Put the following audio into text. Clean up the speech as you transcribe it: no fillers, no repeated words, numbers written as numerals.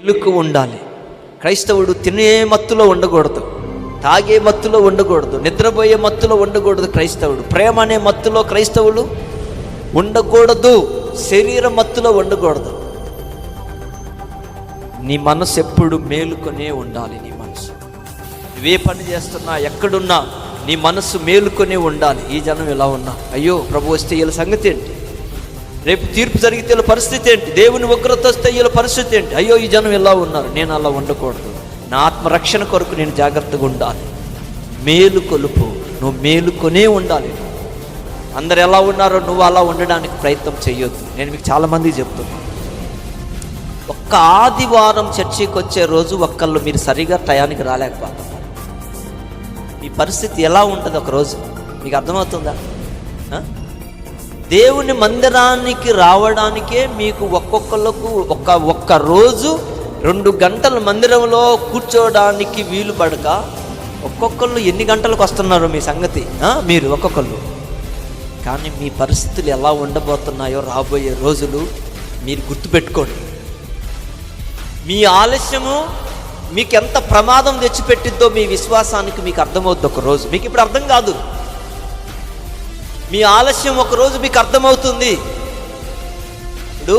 మెలుకు ఉండాలి. క్రైస్తవుడు తినే మత్తులో ఉండకూడదు, తాగే మత్తులో ఉండకూడదు, నిద్రపోయే మత్తులో ఉండకూడదు. క్రైస్తవుడు ప్రేమ అనే మత్తులో క్రైస్తవులు ఉండకూడదు, శరీర మత్తులో ఉండకూడదు. నీ మనసు ఎప్పుడు మేలుకొనే ఉండాలి. నీ మనసు నువ్వే పని చేస్తున్నా, ఎక్కడున్నా నీ మనసు మేలుకొనే ఉండాలి. ఈ జనం ఇలా ఉన్నా, అయ్యో ప్రభు వస్తే వీళ్ళ సంగతి ఏంటి, రేపు తీర్పు జరిగితే వీళ్ళ పరిస్థితి ఏంటి, దేవుని ఉగ్రత వస్తే వీళ్ళ పరిస్థితి ఏంటి, అయ్యో ఈ జనం ఇలా ఉన్నారు, నేను అలా ఉండకూడదు. నా ఆత్మరక్షణ కొరకు నేను జాగ్రత్తగా ఉండాలి. మేలుకొలుపు, నువ్వు మేలుకొనే ఉండాలి. అందరు ఎలా ఉన్నారో నువ్వు అలా ఉండడానికి ప్రయత్నం చేయొద్దు. నేను మీకు చాలామంది చెప్తున్నాను, ఒక్క ఆదివారం చర్చికి వచ్చే రోజు ఒక్కళ్ళు మీరు సరిగా టయానికి రాలేకపోతున్నారు. మీ పరిస్థితి ఎలా ఉంటుంది ఒకరోజు మీకు అర్థమవుతుందా? దేవుని మందిరానికి రావడానికే మీకు ఒక్కొక్కళ్ళకు ఒక్క రోజు 2 గంటల మందిరంలో కూర్చోవడానికి వీలు పడక ఒక్కొక్కళ్ళు ఎన్ని గంటలకు వస్తున్నారో మీ సంగతి మీరు ఒక్కొక్కళ్ళు. కానీ మీ పరిస్థితులు ఎలా ఉండబోతున్నాయో రాబోయే రోజులు మీరు గుర్తుపెట్టుకోండి. మీ ఆలస్యము మీకు ఎంత ప్రమాదం తెచ్చిపెట్టిద్దో మీ విశ్వాసానికి మీకు అర్థమవుద్ది ఒకరోజు. మీకు ఇప్పుడు అర్థం కాదు, మీ ఆలస్యం ఒకరోజు మీకు అర్థమవుతుంది. ఇప్పుడు